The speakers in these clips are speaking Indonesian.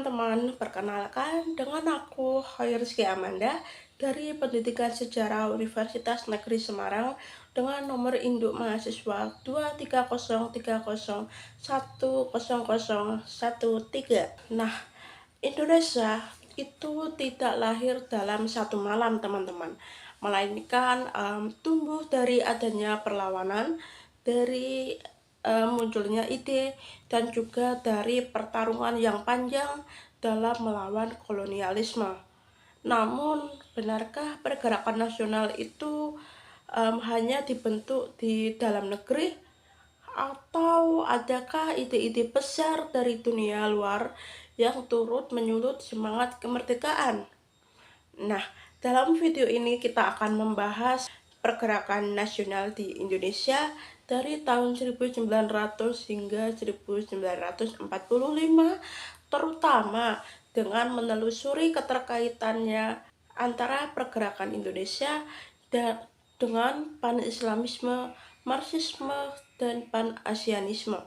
teman-teman, perkenalkan dengan aku Rizky Amanda dari Pendidikan Sejarah Universitas Negeri Semarang dengan nomor induk mahasiswa 23030010013. Nah, Indonesia itu tidak lahir dalam satu malam, teman-teman, melainkan tumbuh dari adanya perlawanan, dari munculnya ide, dan juga dari pertarungan yang panjang dalam melawan kolonialisme. Namun, benarkah pergerakan nasional itu hanya dibentuk di dalam negeri, atau adakah ide-ide besar dari dunia luar yang turut menyulut semangat kemerdekaan? Nah, dalam video ini kita akan membahas pergerakan nasional di Indonesia dari tahun 1900 hingga 1945, terutama dengan menelusuri keterkaitannya antara pergerakan Indonesia dan dengan pan-Islamisme, Marxisme, dan pan-Asianisme.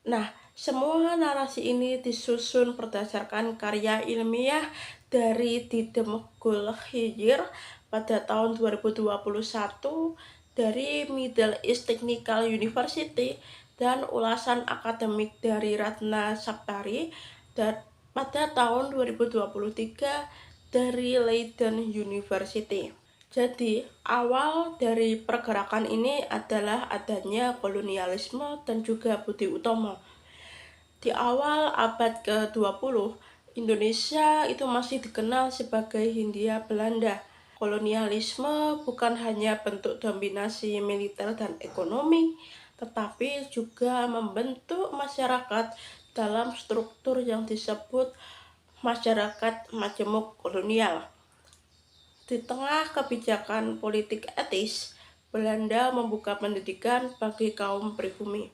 Nah, semua narasi ini disusun berdasarkan karya ilmiah dari Didem Gul Hijir pada tahun 2021 dari Middle East Technical University dan ulasan akademik dari Ratna Saptari dan pada tahun 2023 dari Leiden University. Jadi, awal dari pergerakan ini adalah adanya kolonialisme dan juga budi utomo. Di awal abad ke-20, Indonesia itu masih dikenal sebagai Hindia Belanda. Kolonialisme bukan hanya bentuk dominasi militer dan ekonomi, tetapi juga membentuk masyarakat dalam struktur yang disebut masyarakat majemuk kolonial. Di tengah kebijakan politik etis, Belanda membuka pendidikan bagi kaum pribumi.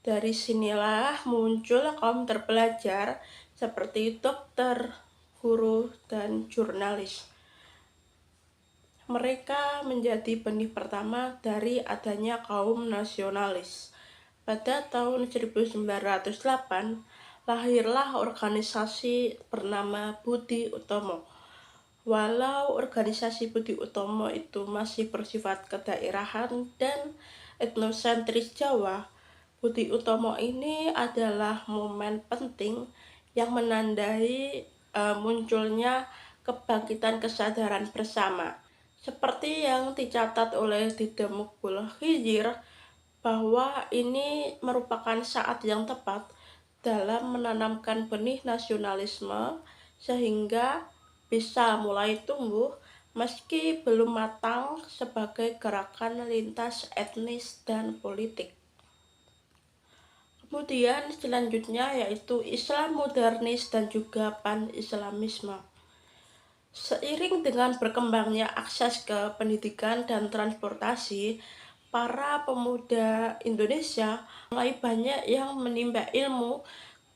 Dari sinilah muncul kaum terpelajar seperti dokter, guru, dan jurnalis. Mereka menjadi benih pertama dari adanya kaum nasionalis. Pada tahun 1908, lahirlah organisasi bernama Budi Utomo. Walau organisasi Budi Utomo itu masih bersifat kedaerahan dan etnosentris Jawa, Budi Utomo ini adalah momen penting yang menandai munculnya kebangkitan kesadaran bersama. Seperti yang dicatat oleh Didem Gul Hijir, bahwa ini merupakan saat yang tepat dalam menanamkan benih nasionalisme sehingga bisa mulai tumbuh meski belum matang sebagai gerakan lintas etnis dan politik. Kemudian selanjutnya yaitu Islam modernis dan juga pan-Islamisme. Seiring dengan berkembangnya akses ke pendidikan dan transportasi, para pemuda Indonesia mulai banyak yang menimba ilmu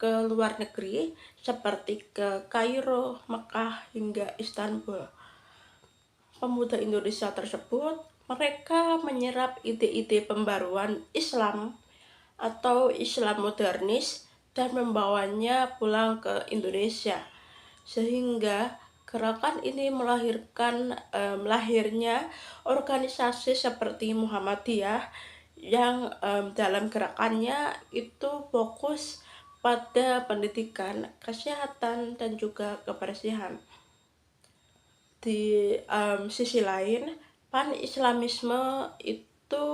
ke luar negeri seperti ke Kairo, Mekah, hingga Istanbul. Pemuda Indonesia tersebut mereka menyerap ide-ide pembaruan Islam atau Islam modernis dan membawanya pulang ke Indonesia, sehingga gerakan ini melahirkan lahirnya organisasi seperti Muhammadiyah yang dalam gerakannya itu fokus pada pendidikan, kesehatan, dan juga kebersihan. Di sisi lain, pan-Islamisme itu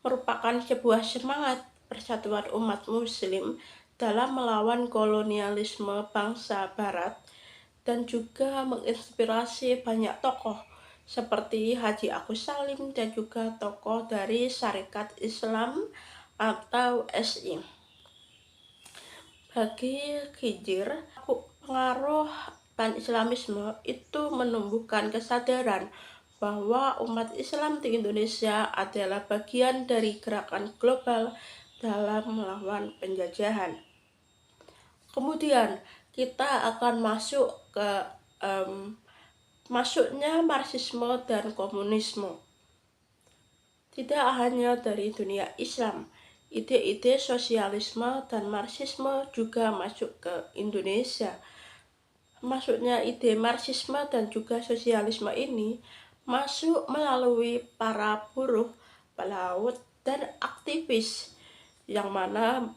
merupakan sebuah semangat persatuan umat muslim dalam melawan kolonialisme bangsa barat dan juga menginspirasi banyak tokoh seperti Haji Agus Salim dan juga tokoh dari Syarikat Islam atau SI. Bagi Hijir, pengaruh pan-Islamisme itu menumbuhkan kesadaran bahwa umat Islam di Indonesia adalah bagian dari gerakan global dalam melawan penjajahan. Kemudian kita akan masuk ke masuknya Marxisme dan komunisme. Tidak hanya dari dunia Islam, ide-ide sosialisme dan Marxisme juga masuk ke Indonesia. Masuknya ide Marxisme dan juga sosialisme ini masuk melalui para buruh, pelaut, dan aktivis yang mana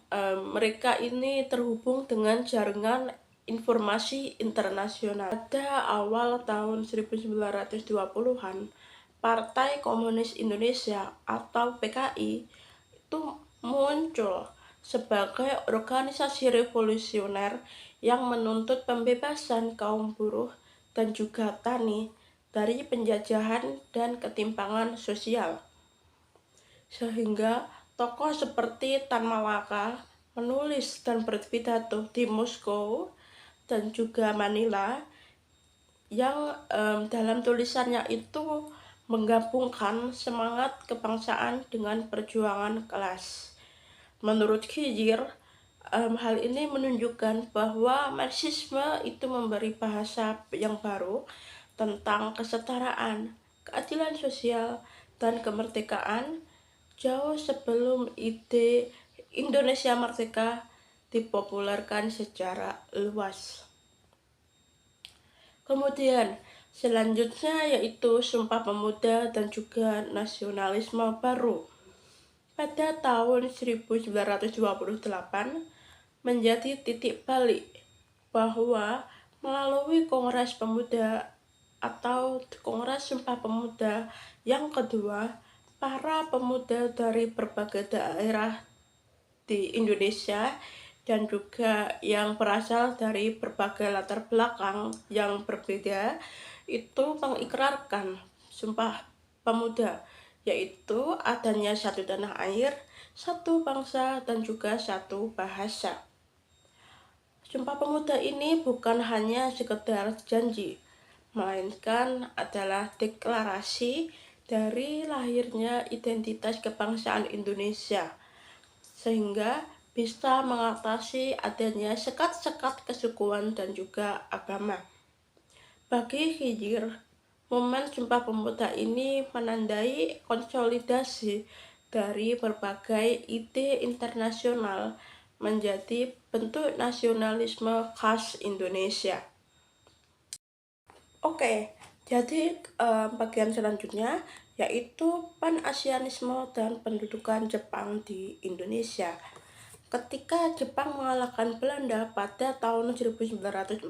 mereka ini terhubung dengan jaringan informasi internasional. Pada awal tahun 1920-an, Partai Komunis Indonesia atau PKI itu muncul sebagai organisasi revolusioner yang menuntut pembebasan kaum buruh dan juga tani dari penjajahan dan ketimpangan sosial. Sehingga tokoh seperti Tan Malaka menulis dan berpidato di Moskow dan juga Manila yang dalam tulisannya itu menggabungkan semangat kebangsaan dengan perjuangan kelas. Menurut Kijir, hal ini menunjukkan bahwa Marxisme itu memberi bahasa yang baru tentang kesetaraan, keadilan sosial, dan kemerdekaan jauh sebelum ide Indonesia Merdeka dipopulerkan secara luas. Kemudian selanjutnya yaitu Sumpah Pemuda dan juga nasionalisme baru. Pada tahun 1928 menjadi titik balik bahwa melalui Kongres Pemuda atau Kongres Sumpah Pemuda yang kedua, para pemuda dari berbagai daerah di Indonesia dan juga yang berasal dari berbagai latar belakang yang berbeda itu mengikrarkan Sumpah Pemuda, yaitu adanya satu tanah air, satu bangsa, dan juga satu bahasa. Sumpah Pemuda ini bukan hanya sekedar janji, melainkan adalah deklarasi dari lahirnya identitas kebangsaan Indonesia, sehingga bisa mengatasi adanya sekat-sekat kesukuan dan juga agama. Bagi Kijir, momen Sumpah Pemuda ini menandai konsolidasi dari berbagai ide internasional menjadi bentuk nasionalisme khas Indonesia. Oke, jadi bagian selanjutnya yaitu Pan-Asianisme dan pendudukan Jepang di Indonesia. Ketika Jepang mengalahkan Belanda pada tahun 1942,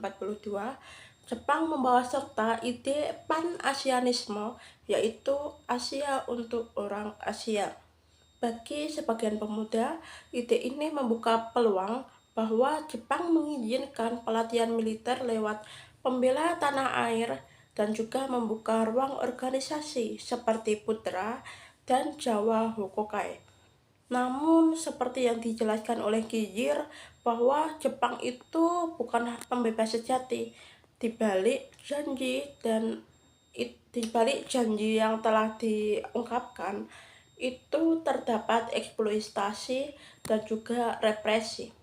Jepang membawa serta ide Pan-Asianisme, yaitu Asia untuk orang Asia. Bagi sebagian pemuda, ide ini membuka peluang bahwa Jepang mengizinkan pelatihan militer lewat pembela tanah air dan juga membuka ruang organisasi seperti Putra dan Jawa Hokokai. Namun, seperti yang dijelaskan oleh Kijir, bahwa Jepang itu bukan pembebas sejati. Di balik janji yang telah diungkapkan, itu terdapat eksploitasi dan juga represi.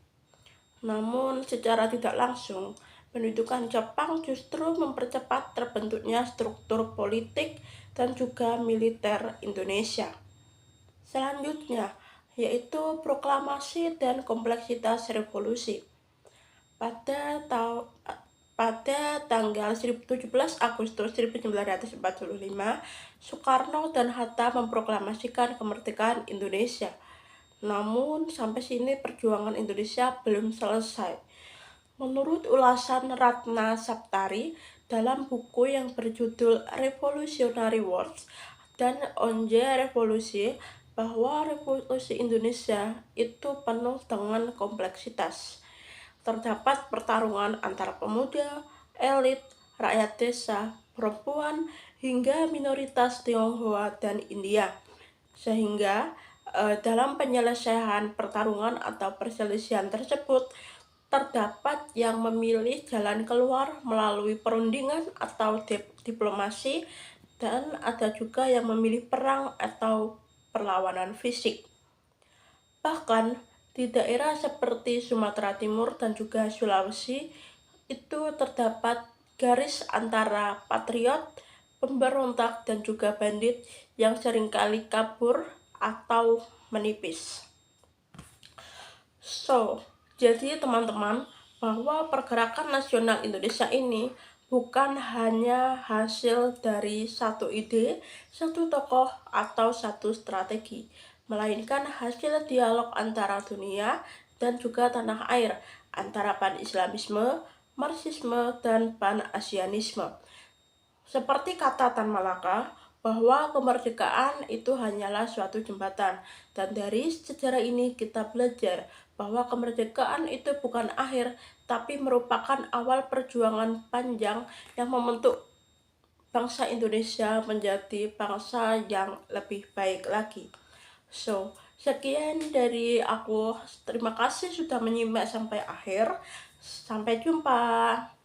Namun, secara tidak langsung, pendudukan Jepang justru mempercepat terbentuknya struktur politik dan juga militer Indonesia. Selanjutnya, yaitu proklamasi dan kompleksitas revolusi. Pada tanggal 17 Agustus 1945, Soekarno dan Hatta memproklamasikan kemerdekaan Indonesia. Namun, sampai sini perjuangan Indonesia belum selesai. Menurut ulasan Ratna Saptari dalam buku yang berjudul Revolutionary Wars dan Onje Revolusi, bahwa revolusi Indonesia itu penuh dengan kompleksitas. Terdapat pertarungan antara pemuda, elit, rakyat desa, perempuan, hingga minoritas Tionghoa dan India. Sehingga dalam penyelesaian pertarungan atau perselisihan tersebut, terdapat yang memilih jalan keluar melalui perundingan atau diplomasi, dan ada juga yang memilih perang atau perlawanan fisik. Bahkan di daerah seperti Sumatera Timur dan juga Sulawesi itu terdapat garis antara patriot, pemberontak, dan juga bandit yang seringkali kabur atau menipis. So, jadi teman-teman, bahwa pergerakan nasional Indonesia ini bukan hanya hasil dari satu ide, satu tokoh, atau satu strategi, melainkan hasil dialog antara dunia dan juga tanah air, antara pan-Islamisme, Marxisme, dan pan-Asianisme. Seperti kata Tan Malaka, bahwa kemerdekaan itu hanyalah suatu jembatan. Dan dari sejarah ini kita belajar bahwa kemerdekaan itu bukan akhir, tapi merupakan awal perjuangan panjang yang membentuk bangsa Indonesia menjadi bangsa yang lebih baik lagi. So, sekian dari aku. Terima kasih sudah menyimak sampai akhir. Sampai jumpa.